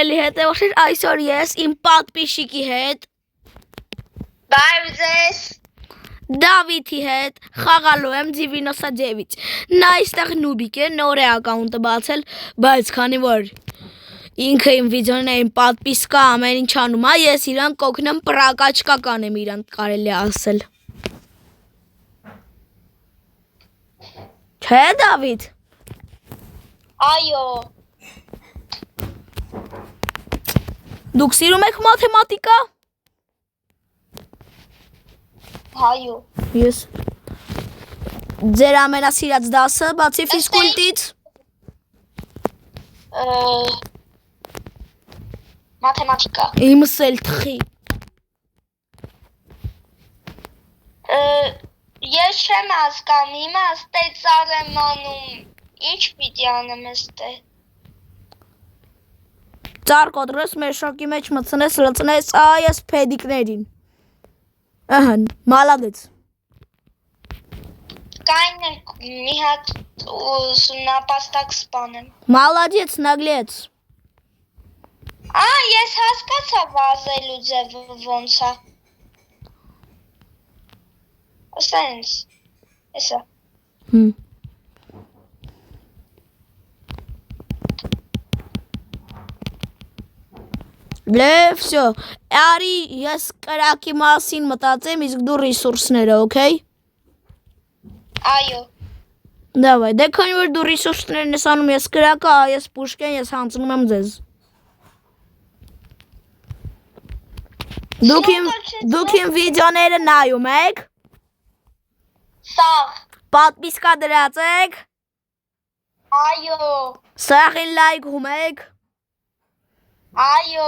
Սիրելի հետևորդներ, այսօր ես իմ պատպիշիկի հետ Բարև ձեզ Դավիթի հետ խաղալու եմ G99 Նա այստեղ նուբիկ է, նոր է ակաունտը բացել, բայց քանի որ ինքը իմ վիդեոներին պատպիսկա ամեն ինչ անում է, ես իրան կօգնեմ պրակաչկա կանեմ իրան կարելի ասել Չէ Դավիթ Այո Դուք սիրում եք մաթեմատիկա Հայո Ես Ձեր ամենասիրած դասը բացի ֆիզկուլտից Մաթեմատիկա Իմս էլ թխի Ես չեմ հասկանում հիմա ստե ծառ եմ անում Ինչ պիտի անեմ ստե Ծառ կոտրես մեր շոկի մեջ մտցնես լցնես այս փեդիկներին Ահա մալադեց Կային մի հատ նապաստակ սպանեմ Մալադեց նագլեց Ես հասկացա վազելու ձևը ոնց է Սենց Էսա Լավ, всё Արի ես կրակի մասին մտածեմ, իսկ դու ռեսուրսները, օքեյ Այո Դավայ, դե քանի որ դու ռեսուրսներն ես անում, ես կրակը, ես պուշկեն, ես հանձնում եմ ձեզ Դուք իմ վիդեոները նայում եք Սաղ Պատպիսկա դրած եք Այո Սաղին լայքում եք Այո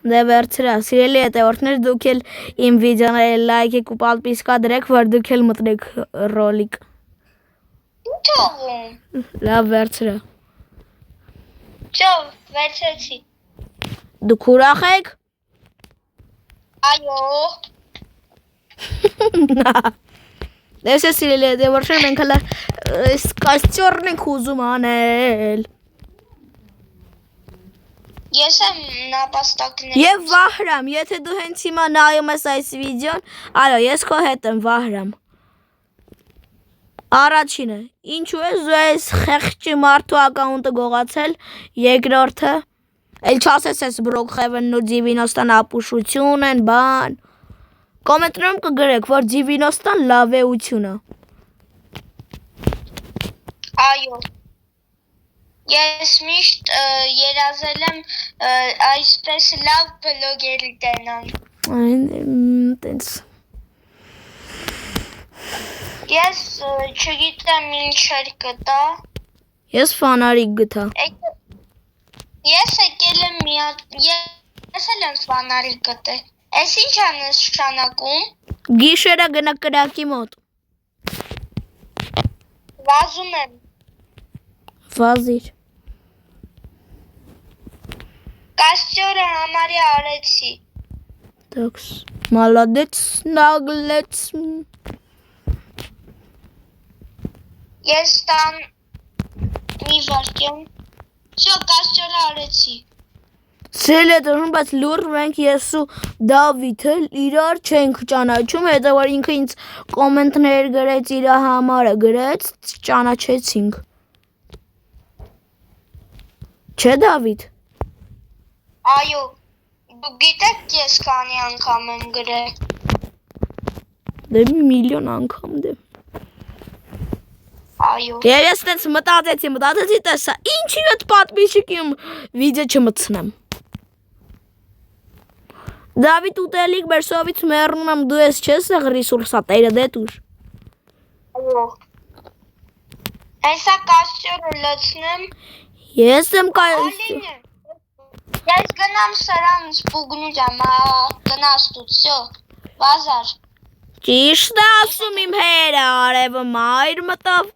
Դե վերցրա, սիրելի հետևորդներ, դուք էլ իմ վիդեոները լայք եք ու պատպիսկա դրեք, որ դուք էլ մտնեք ռոլիկ Ինչ ողում Լավ վերցրա Ճո, վերցեցի Դուք ուրախ եք Այո Դες է սիրելի հետևորդներ, մենք հլա կաստյորն ենք ուզում անել Ես եմ նապաստակներ Եվ Վահրամ, եթե դու հենց հիմա նայում ես այս վիդեոն, այո, ես քո հետ եմ Վահրամ Առաջինը, ինչու ես դու այս խեղճի մարդու ակաունտը գողացել, երկրորդը, էլ չասես ես Brookhaven ու G90 ապուշություն են, բան Կոմենտներում կգրեք, որ G90 լավ էությունը Այո Ես միշտ երազել եմ այսպես լավ բլոգերի տենամ Տենց Ես չգիտեմ ինչեր կտա Ես ֆանարիկ գտա Ես եկել եմ Ես էլ եմ ֆանարիկ գտել Ես ինչ է նշանակում Գիշերը գնա կրակի մոտ Վազում եմ Վազիր Կաստյորը համարյա արեցի Տաքս Մալադեց նագլեց Ես տան մի վարկյոն Շո կաստյորը արեցի Սիրելի հետևորդներ, բայց լուր մենք ես ու Դավիթը իրար չենք ճանաչում, հետո որ ինքը ինձ կոմենտներ գրեց, իր համարը գրեց, ճանաչեցինք Չէ Դավիթ Այո Դու գիտեք ես քանի անգամ եմ գրել Դե միլիոն անգամ դե Այո Եվ ես տենց մտածեցի տեսա Ինչի հետ պատպիշիկիմ վիդեո չմտցնեմ Դավիթ ուտելիք բերսովից մեռնում եմ դու ես չես եղ ռեսուրսա տերը դե տուր Այո Հեսա կաստյորը լցնեմ Ես եմ Ալինը Ես գնամ սրան սպուգնու ջամ Գնաս դու всё Վազար Ճիշտ է ասում իմ հերը արևը մայր մտավ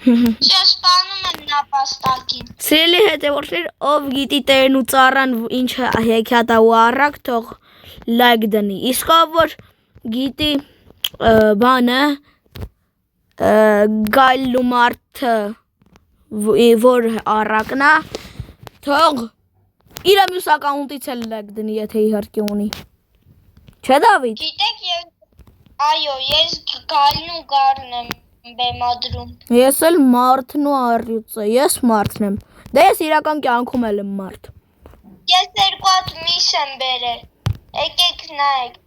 Չսպանում եմ նապաստակին Սիրելի հետևորդներ, ով գիտի տերն ու ծառան ինչ հեքիաթ է ու առակ թող լայք դնի Իսկ ով որ գիտի բանը գալու մարդը որ առակն է, թող իր մյուս ակաունտից էլ լեք դնի, եթե իհարկե ունի։ Չէ Դավիթ։ Գիտեք, այո, ես գալն ու գառն եմ բեմադրում։ Ես էլ մարդն ու առյուծը, ես մարդն եմ։ Դե ես իրական կյանքում էլ եմ մարդ։ Ես 2 հատ միս եմ բերել։ Եկեք նայեք։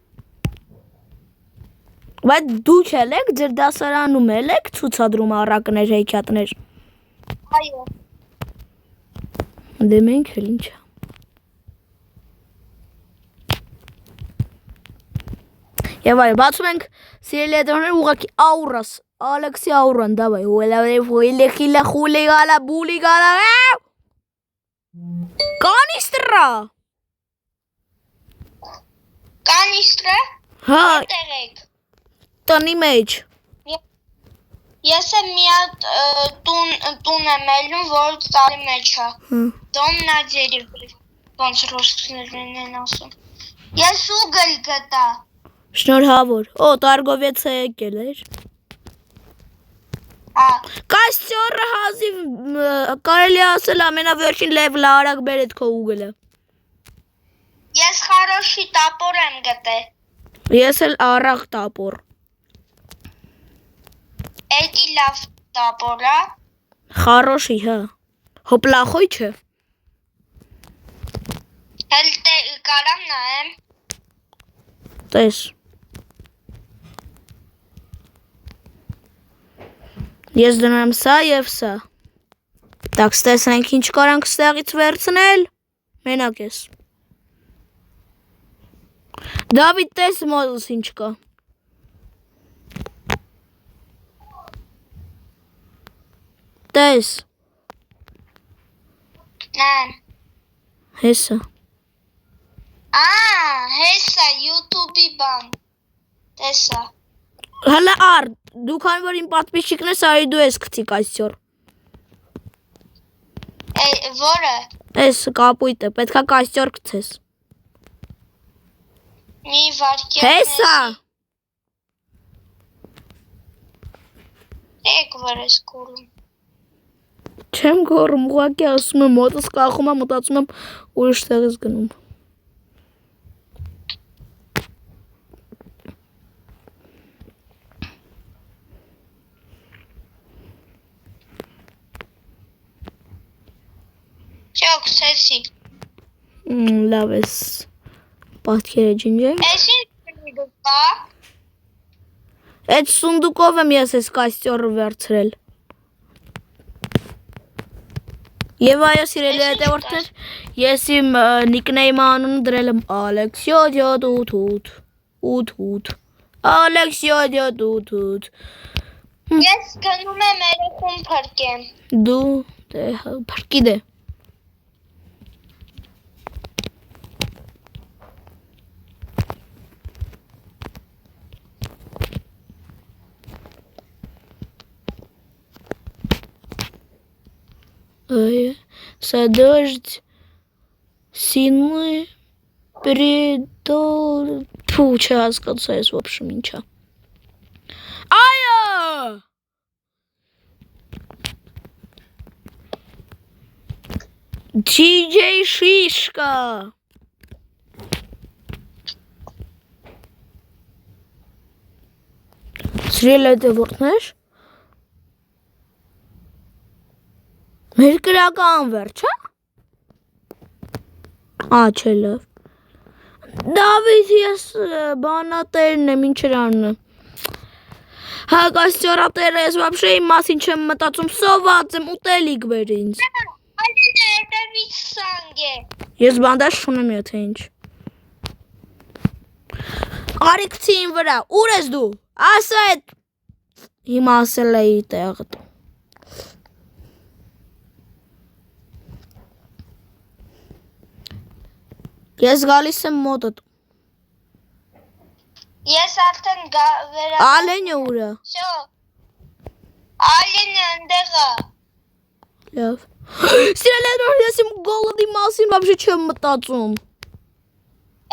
Բայց դու չել եք, ձեր դասարանում էլ եք ցուցադրում առակներ, հեքիաթներ։ Այո։ Դե մենք էլ ինչ։ Եվ այո, բացում ենք սիրելի հետևներ ուղղակի աուրաս, Ալեքսի աուրան, դավայ, ուելե խիլե խուլի գալա, բուլի գալա։ Կանիստրա։ Կանիստրը։ Հա, Որտեղ եք։ տնի մեջ։ Ես եմ մի հատ տուն եմ ելնում, որ ծառի մեջ է։ Դոմ նա ձերի ոնց ռուսներն են ասում։ Ես ուգլ գտա։ Շնորհավոր։ Օ, տարգովեց է եկել էր։ Կաստյորը հազիվ կարելի ասել ամենավերջին լևլը արագ բերեց քո ուգլը։ Ես խարոշի տապոր եմ գտել։ Ես էլ առաղ տապոր։ Էդի լավ տապոր է։ Խարոշի, հա։ Հոպլախոյ չէ։ Հել կարամ նայեմ։ Տես։ Ես դնում սա և սա։ Так, ստեսնենք ինչ կարանք ստեղից վերցնել։ Մենակ ես։ Դավիթ, տես մոդս ինչ կա։ Տես։ Նայեմ։ Հեսա։ Հեսա YouTube-ի բան։ Տեսա։ Հələ առ, դու քանի որ իմ պատպիսչիկն ես, արի դու ես գցի կաստյոր։ Որը։ Էս կապույտը, պետքա կաստյոր գցես։ Մի վարկյան։ Հեսա։ Եկ որ ես կորում։ Չեմ գոռում, ուղղակի ասում եմ, մոտս կախում եմ, մտածում եմ ուրիշ տեղ ես գնում։ Չոք, սեսի։ Լավ ես, պատկերը ջինջենք։ Ես ինչ կա։ Այդ սունդուկով եմ ես ես կաստյորը վերցրել։ Եվ այո սիրելի հետևորդներ, ես իմ նիկնեյմը անունը դրել եմ Ալեքսիոդյո տութ, Ալեքսիոդյո տութ։ Ես գնում եմ երեխուն փրկեմ։ Դու, դե, փրկի դե։ Садождь сильный предол... Фу, час касаюсь, в общем, ничего. Ая! DJ Шишка! Սիրելի որտներ։ Մեր գրական վերջը։ Չէ լավ։ Դավիթ, ես բանատերն եմ, ինչ էր անում։ Հա, կաստյորատերը ես вообще իմ մասին չեմ մտածում, սոված եմ, ուտելիք բեր ինձ։ Այդինը հետևից սանգ է։ Ես բանդաժ չունեմ, եթե ինչ։ Արիքցին վրա, ուր ես դու։ Ասա այդ հիմա ասել էի տեղդ։ Ես գալիս եմ մոտդ։ Ես արդեն վերա։ Ալենը ուր է։ Շո։ Ալենը ընդեղ է։ Լավ։ Սիրելի ես իմ գոլոդի մասին вообще չեմ մտածում։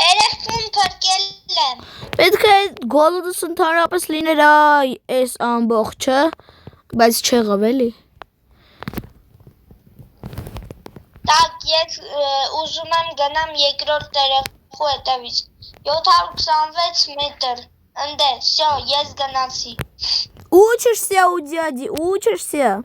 Երեխուն փրկել եմ։ Պետք է գոլոդս ընդհանրապես լիներ այս ամբողջը, բայց չեղավ էլի։ Բայց ուզում եմ գնամ երկրորդ երեխու հետևից։ 726 մետր։ Ընդ է, всё, ես գնացի։ Учишься у дяди, учишься.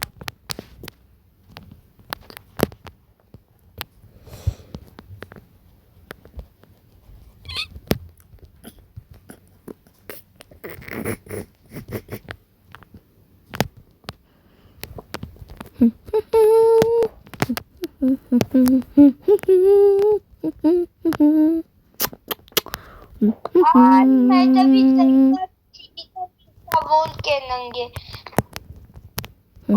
Volken ընկե։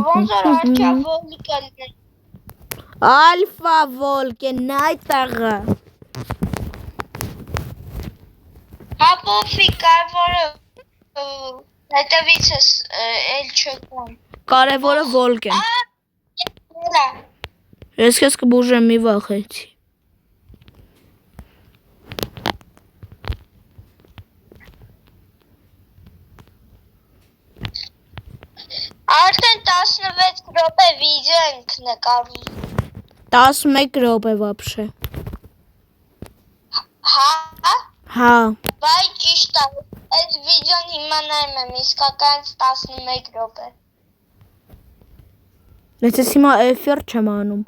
Ոնց որ արջա Volken։ Ալֆա Volken, այդտեղը։ Հա փոփի կարևորը հետևիցս էլ չկան։ Կարևորը Volken։ Արա։ Ես քեզ կբուժեմ, մի վախեցի։ Արդեն 16 րոպե վիդեո ենք նկարում։ 11 րոպե вообще։ Հա։ Հա։ Բայց ճիշտ է։ Այս վիդեոն հիմա նայում եմ իսկական 11 րոպե։ Ես հիմա էֆիր չեմ անում։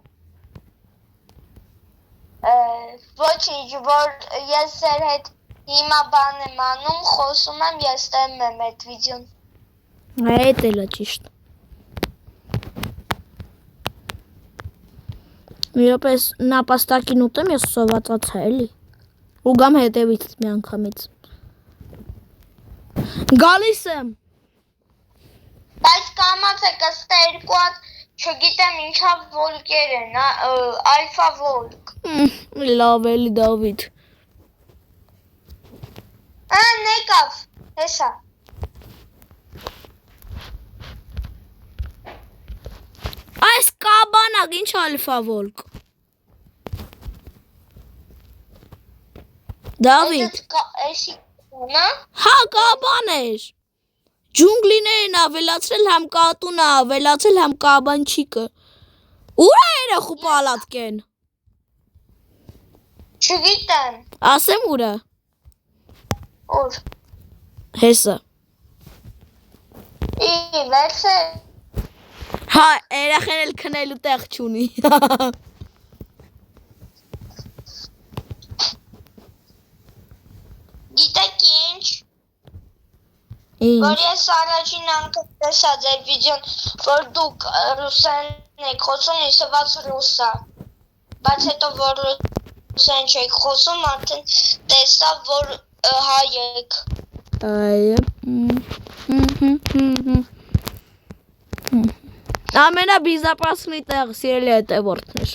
Ոչինչ, որ ես ձեր հետ հիմա բան եմ անում, խոսում եմ, ես տեմ եմ այդ վիդեոն։ Այդ էլ է ճիշտ։ Մի րոպե նապաստակին ուտեմ, ես սովածացա էլի։ Ու գամ հետևից մի անգամից։ Գալիս եմ։ Բայց կամաց է կստա երկու հատ, չգիտեմ ինչա վոլկեր են, ալֆա վոլկ։ Լավ էլի Դավիթ։ Նեկավ, հեսա։ Այս կաբանակ ինչ ալֆա վոլկ։ Դավիթ։ Էսի կոնա։ Հա կաբան էր։ Ջունգլիներն ավելացրել համ կատունը ավելացել համ կաբանչիկը։ Ուր է երախու պալատկեն։ Չգիտեմ։ Ասեմ ուրը։ Ուր։ Հեսը։ Վերցե։ Հա, երախեն էլ քնելու տեղ չունի։ Գիտեք ինչ։ Ինչ։ Որ ես առաջին անգամ տեսա ձեր վիդեոն, որ դուք ռուսերեն եք խոսում, իսված ռուսա։ Բայց հետո որ ռուսերեն չեք խոսում, արդեն տեսա, որ հայ եք։ Այո։ Ամենաբիզապասնի տեղ սիրելի հետևորդներ։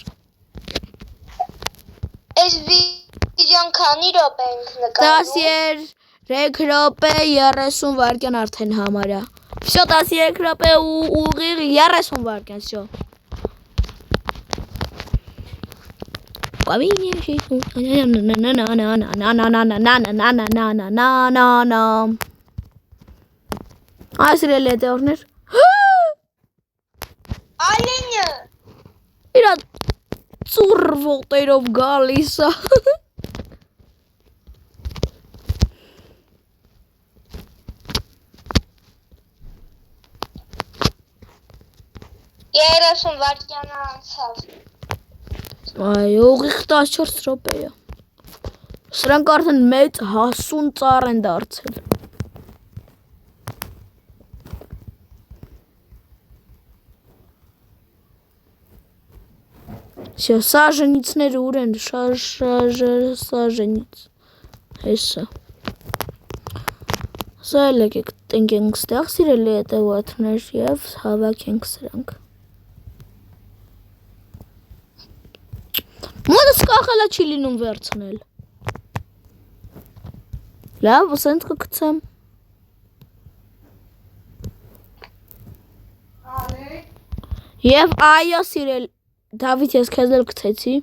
Այս վիդեոն քանի րոպե ենք նկարում։ 13 րոպե 30 վայրկյան արդեն համարյա։ Всё 13 րոպե ու ուղիղ 30 վայրկյան, всё։ Այս սիրելի հետևորդներ։ Ալինը։ Իրա ծուռ ոտերով գալիս է։ 30 վայրկյան անցավ։ Այո, ուղիղ 14 րոպե է։ Սրանք արդեն մեծ հասուն ծառ են դարձել։ Всё, սաժենիցները ուր են, սաժենից։ Հեսա։ Սա էլ եկեք տնկենք ստեղ սիրելի հետևորդներ և հավաքենք սրանք։ Մոտս կախելա չի լինում վերցնել։ Լավ, սենց կգցեմ։ Եվ այո սիրել Դավիթ, ես քեզ էլ գցեցի։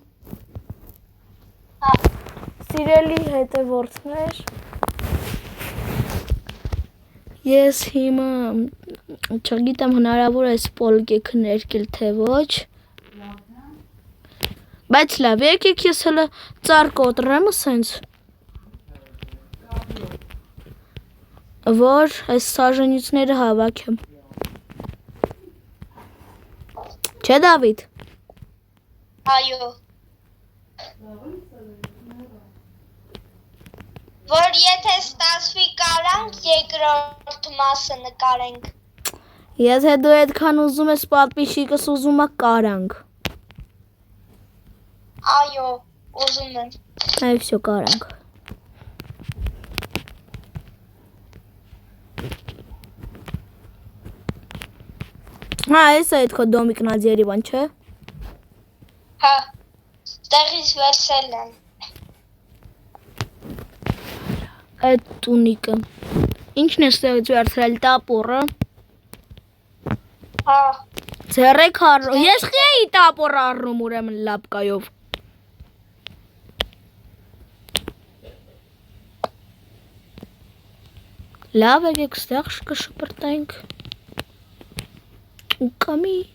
Սիրելի հետևորդներ, ես հիմա չգիտեմ հնարավոր է սպոլկեք ներկել թե ոչ, Բայց լավ, եկեք ես հələ ծառ կոտրեմ ասենց։ Որ այս սաժենիցները հավաքեմ։ Չէ Դավիթ։ Այո։ Որ եթե ստացվի կարանք երկրորդ մասը նկարենք։ Եթե դու այդքան ուզում ես պատպիշիկս ուզում ա կարանք։ Այո, ուզում եմ։ Այ всё կարանք։ Հա, այս է այդ քո դոմիկն ա Երևան, չէ։ Հա։ Տեղից վերցել եմ։ Այդ տունիկը։ Ինչն է ստեղից վերցրել տապորը։ Հա։ Ձեռեք առնում։ Ես խի էի տապոր առնում ուրեմն լապկայով։ Լավ եկեք ստեղ կշպրտենք։ Ու կամիր։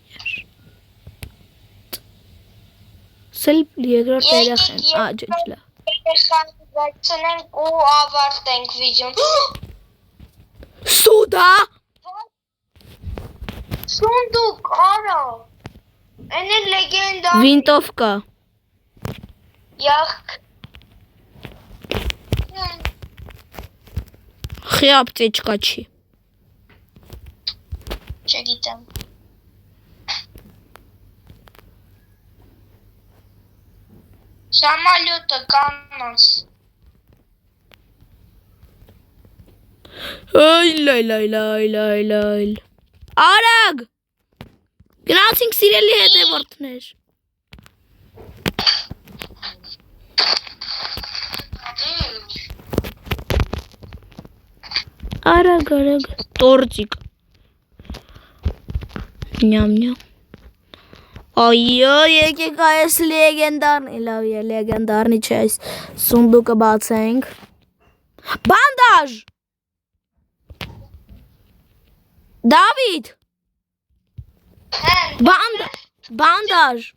Սել երկրորդ երախեն։ Ջնջ լավ։ Երեխան վերցնենք ու ավարտենք վիդեոն։ Սուդա։ Սունդուկ, արա։ Էնե լեգենդար։ Վինտովկա։ Յախք։ Խի ապտեչկա չի։ Չգիտեմ։ Սամալյոտը կանաս։ Այլ։ Արագ։ Գնացինք սիրելի հետևորդներ։ Արագ, տորտիկ։ Նյամ։ Այո, եկեք այս լեգենդարնի, լավ է, լեգենդարնի չէ, այս սունդուկը բացենք։ Բանդաժ։ Դավիթ։ Բանդաժ։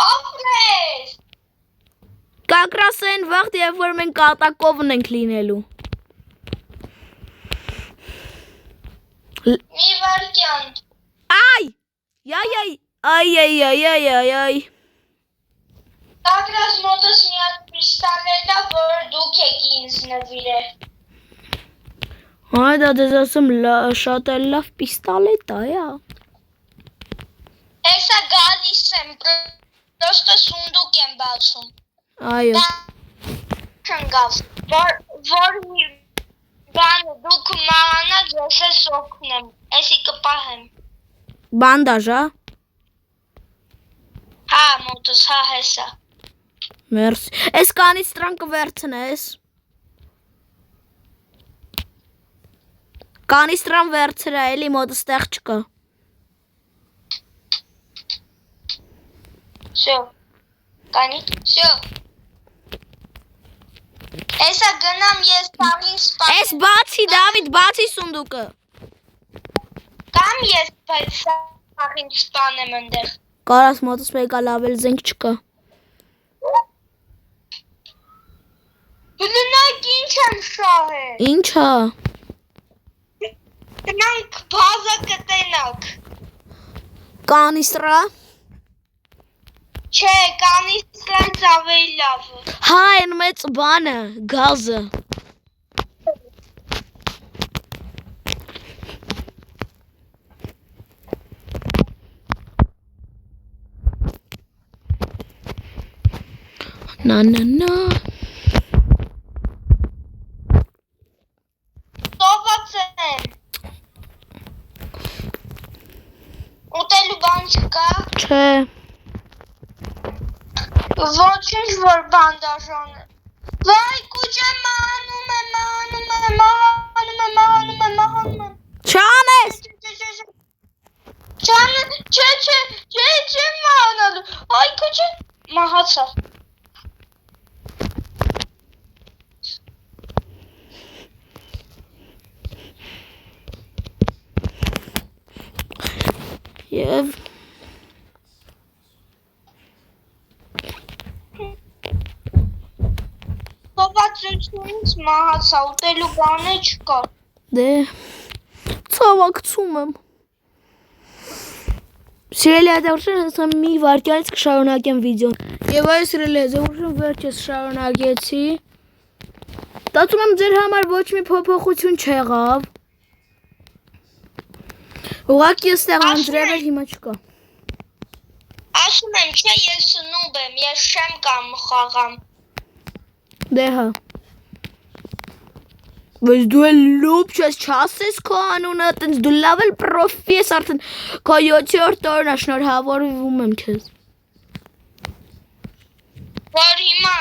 Ապրես։ Կակրաս այն վաղտ, երբ որ մենք կատակովն ենք լինելու։ Մի վարկյան։ Այ։ Կակրաս մոտս մի հատ պիստոլետ ա, որ դուք եք ինձ նվիրել։ Այ դա դες ասում շատ էլ լավ պիստոլետ ա, յա։ Հեսա գալիս եմ, պրոստը սունդուկ եմ բացում։ Այո։ Չնգավ, որ մի բանը դուք մանանաք, ես ես օգնեմ, էսի կպահեմ։ Բանդաժ, հա։ Հա, մոտս, հա, հեսա։ Մերսի։ Այս կանիստրան կվերցնես։ Կանիստրան վերցրա, էլի մոտս տեղ չկա։ Շո, կանի, շո։ Էսա գնամ ես տաղին սպանեմ։ Այս բացի, Դավիթ, բացի սունդուկը։ Կամ ես տաղին սպանեմ ընդեղ։ Կարաս մոտս մեկա լավ էլ զենք չկա։ Բննակ ինչ եմ շահել։ Ինչա։ Գնանք բազա կտենակ։ Կանիստրա։ Չէ, կանիստրանց ավելի լավը։ Հա, այն մեծ բանը, գազը։ Նա։ Սոված եմ։ Ուտելու բան չկա։ Չէ։ Ոչինչ որ բանդաժան է։ Վայ, կուջը մահանում եմ։ Չանես։ Չէ, մահանալու։ Այ, կուջը մահացավ։ Եվ Տանջությունից մահացա, ուտելու բանը չկա։ Դե ցավակցում եմ։ Սիրելի հետևորդներ, հենց մի վարքյանից կշարունակեմ վիդեոն։ Եվ այս սիրելի հետևորդներ, վերջս շարունակեցի։ Ստացվում եմ ձեր համար ոչ մի փոփոխություն չեղավ։ Ուղղակի այստեղ անձրև էր, հիմա չկա։ Ասում եմ, չէ, ես նուբ եմ, ես չեմ կամ խաղամ։ Դե հա։ Բայց դու էլ լուպ չասես քո անունը, տենց դու լավ էլ պրոֆի ես արդեն քո 7-րդ օրն է, շնորհավորում եմ քեզ։ Որ հիմա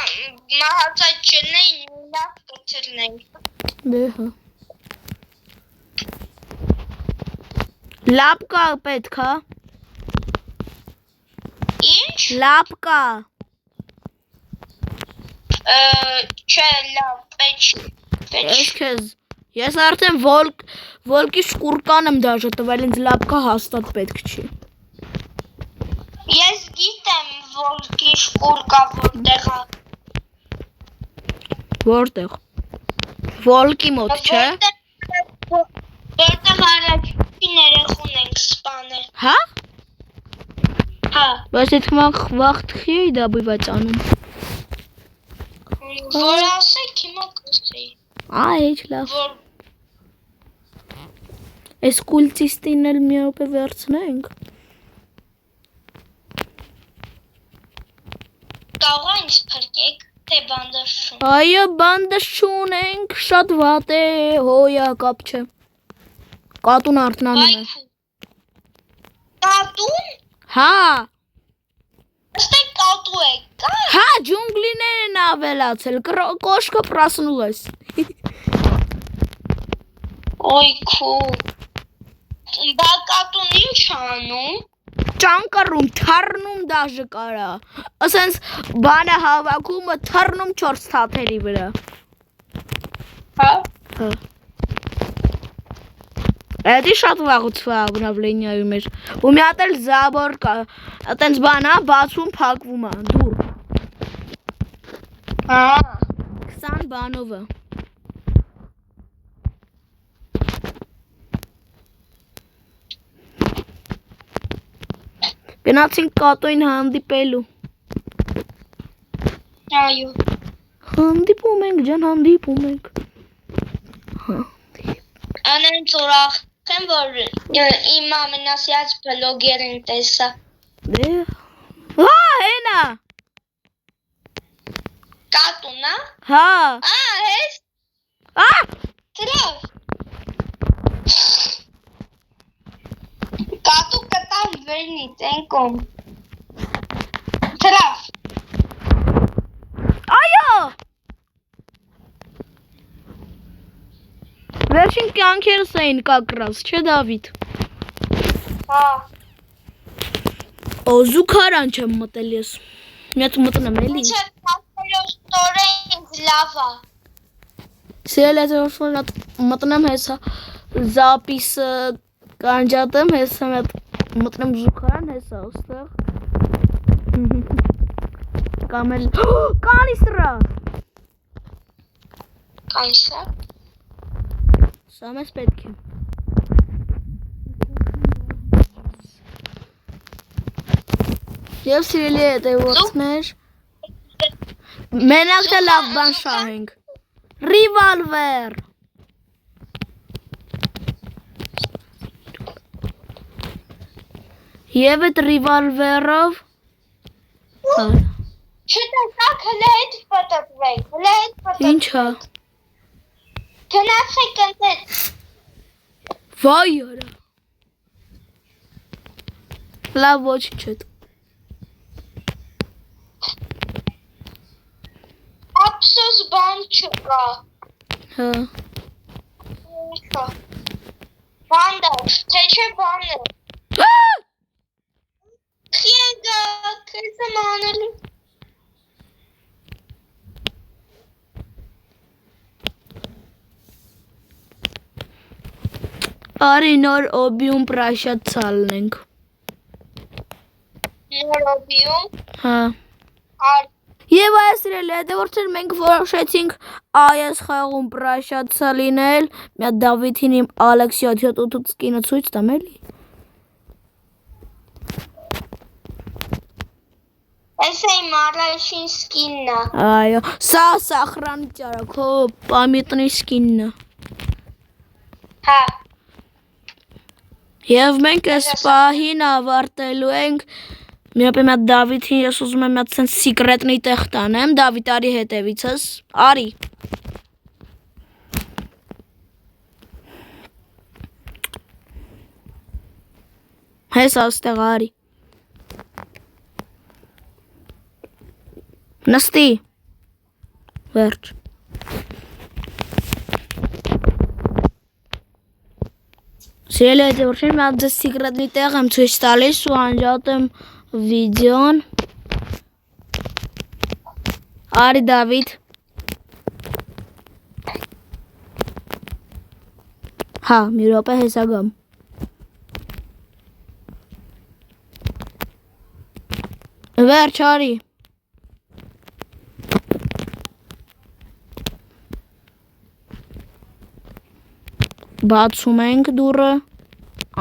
մահացած չնեին, լավ կթրնենք։ Դե հա։ Լապկա պետք է։ Ինչ։ Լապկա։ Չէ, լավ, Ես քեզ։ Ես արդեն վոլկի շկուրկան եմ դաժե տվել, ինձ լապկա հաստատ պետք չի։ Ես գիտեմ վոլկի շկուրկա որտեղ է։ Որտեղ։ Վոլկի մոտ, չէ։ Որտեղ առաջին երեխուն ենք սպանել։ Հա։ Հա։ Բայց այդ վախտի էի դա բույված անում։ Որ ասեք հիմա կսեի։ Այ, լավ։ Որ Այս կուլտիստին էլ մի րոպե վերցնենք։ կարող է ինձ փրկեք, թե բանդաշուն։ Այո, բանդը չունենք, շատ վատ է, հոյա, կապ չէ։ Կատուն արթնանում է։ Կատուն։ Հա։ Ըստե կատու է, կա։ Հա, ջունգլիներ են ավելացել, կոշկը պրասնուլես։ Ոյ քու։ Բա կատուն ինչ անում։ Ճանկռում, թռնում դաժե կարա։ Ասենց բանը հավաքում, թռնում 4 թաթերի վրա։ Հա։ Հա։ Էդի շատ վաղուց обновление-ում էր։ Ու մի հատ էլ զաբոր կա, այտենց բան է, բացվում, փակվում է, դուր։ Հա։ 20 բանով է։ Գնացինք կատոին հանդիպելու։ Այո։ Հանդիպում ենք, ջան, հանդիպում ենք։ Անեն ծորախ եմ, որ իմ ամենասիրած բլոգերին տեսա։ Դե։ Հա, հենա։ Կատուն, Հա։ հես։ Ա։ Դրավ։ Կատու կտամ վերնից են կոմ։ Դրավ։ Այո։ Վերջին կյանքերս էին կակրած, չէ Դավիթ։ Հա։ Օզուքարան չեմ մտել ես։ Մի հատ մտնեմ էլի։ Չէ, կատերոս տորը ինձ լավ է։ Սիրել ես մտնեմ հեսա զապիսը կանջատեմ հեսա մտնեմ զուքարան հեսա ոստեղ։ Կամ էլ կանիստրա։ Կանիսա։ Սա մեզ պետք է։ Եվ սիրելի հետևորդներ, մենակ թե լավ բան շահենք։ Ռիվալվեր։ Եվ այդ ռիվալվերով Չտեսակ հլե հետ պտպվեք, հլե հետ պտպվեք։ Ինչա։ Գնացեք ընտետ։ Վայ արա։ Լավ ոչինչ չետ։ Ափսոս բան չկա։ Հա։ Ինչա։ Բանդաշ, թե չէ բանը։ Խիենգա, քեզ եմ անելու։ Արի նոր օբիում պրաշատ ցալնենք։ Նորոբիում, Հա։ Եվ այս սիրելի հետևորդներ մենք որոշեցինք այս խաղում պրաշացա լինել։ Մի հատ Դավիթին իմ Ալեքսի 7 սկինը ցույց տամ էլի։ Այս է իմ առաջին սկինն է։ Այո, սա սախրանի ճարակ, հո պամիտնի սկինն է։ Հա։ Եվ մենք այս պահին ավարտելու ենք։ Մի հատ Դավիթին ես ուզում եմ մի հատ sense secret-նի տեղ տանեմ, Դավիթ արի հետևիցս, արի։ Հեսա ստեղ արի։ Նստի։ Վերջ։ Սիրելի հետևորդներ, մի հատ ձեզ secret-նի տեղ եմ ցույց տալիս ու անջատեմ վիդեոն։ Արի Դավիթ։ Հա, մի րոպե հեսա գամ։ Վերջ արի։ Բացում ենք դուռը։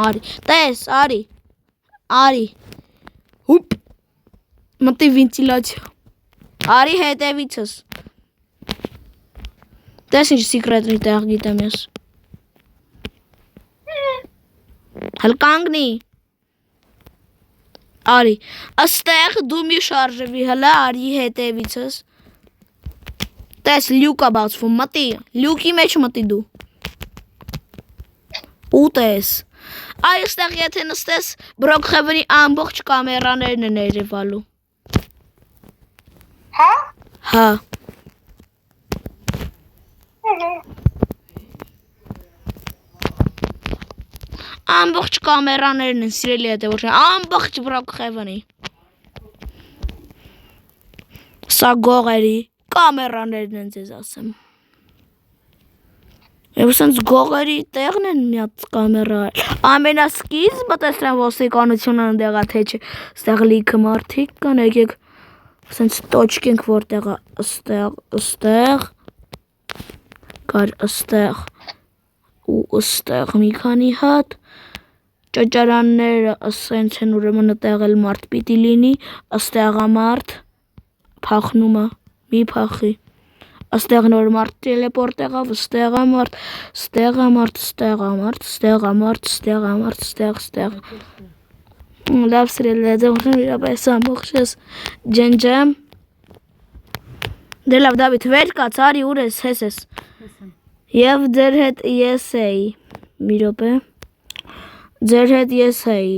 Արի։ Տես, արի։ Արի։ Հուպ։ Մտի վենտիլացիա։ Արի հետևիցս։ Տես ինչ secret-նի տեղ գիտեմ ես։ Հəl կանգնի։ Արի։ Աստեղ դու մի շարժվի հələ արի հետևիցս։ Տես լյուկա բացվում, մտի։ Լյուկի մեջ մտի դու։ Ուտես։ Այստեղ եթե նստես Բրոքխևենի ամբողջ կամերաներն են երևալու։ Հա։ Հա։ Ամբողջ կամերաներն են սիրելի հետևորդներ, ամբողջ Բրոքխևենի։ Սա գողերի կամերաներն են ձեզ ասեմ։ Եվ սենց գողերի տեղն են մի հատ կամերա։ Ամենասկիզբը տեսնեմ ոստիկանությունը ընդեղա թե չէ։ Ստեղ լիքը մարդիկ կան, եկեք սենց տոճկենք որտեղա ըստեղ կար ըստեղ ու ըստեղ մի քանի հատ ճաճարանները սենց են ուրեմն այդտեղ էլ մարդ պիտի լինի, ըստեղա մարդ փախնում է, մի փախի։ Աստեղ նոր մարդ տելեպորտ եղավ, ստեղա մարդ, ստեղա մարդ, ստեղա մարդ, ստեղա մարդ, ստեղա մարդ, ստեղ։ Լավ սիրելի հետևորդներ, իրապես ամբողջ ես ջենջեմ։ Դե լավ Դավիթ, վեր կաց, արի ուր ես, հես ես։ Եվ ձեր հետ ես էի։ Մի րոպե։ Ձեր հետ ես էի։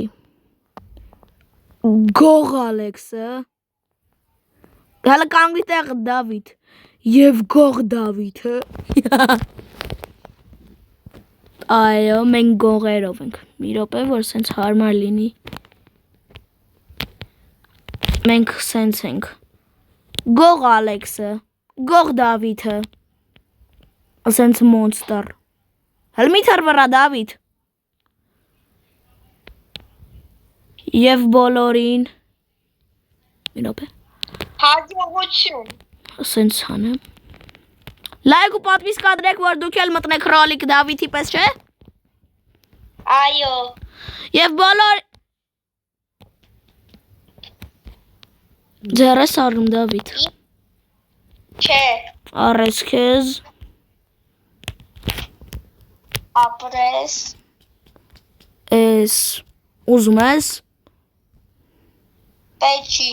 Գող Ալեքսը։ Հələ կանգնի տեղը Դավիթ։ Եվ գող Դավիթը։ Այո, մենք գողերով ենք։ Մի րոպե, որ սենց հարմար լինի։ Մենք սենց ենք։ Գող Ալեքսը, գող Դավիթը։ Սենց մոնստր։ Հəլ մի թարվրա Դավիթ։ Եվ բոլորին։ Մի րոպե։ Հաջողություն։ Սենց հանեմ։ Լայք ու պատվիսկ ադրեք, որ դուք էլ մտնեք ռոլիկ Դավիթի պես, չէ։ Այո։ Եվ բոլոր ձեռես առնում Դավիթ։ Չէ։ Առես քեզ։ Ապրես։ Ես ուզում ես։ Պեչի։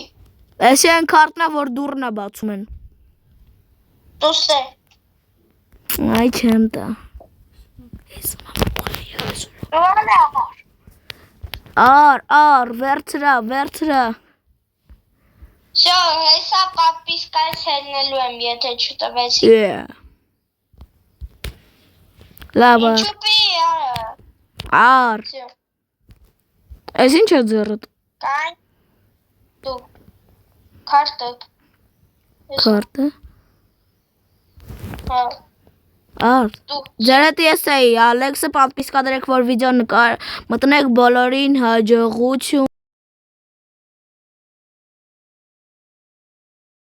Էսի են քարտնա, որ դուրն է բացում են։ Դուսե։ Այ չեմ տա։ Ար, վերցրա։ Շո, հեսա պատվիսկայց հելնելու եմ, եթե չտվեցի։ Լավ, Ինչուպի ար։ Շո, Ես ինչ է ձեռդ։ կայն դու քարտը։ Քարտը։ Հա, Ար։ դու Ձերդ ես էի, Ալեքսը պատվիսկ ադրեք, որ վիդեո նկար մտնեք բոլորին հաջողություն։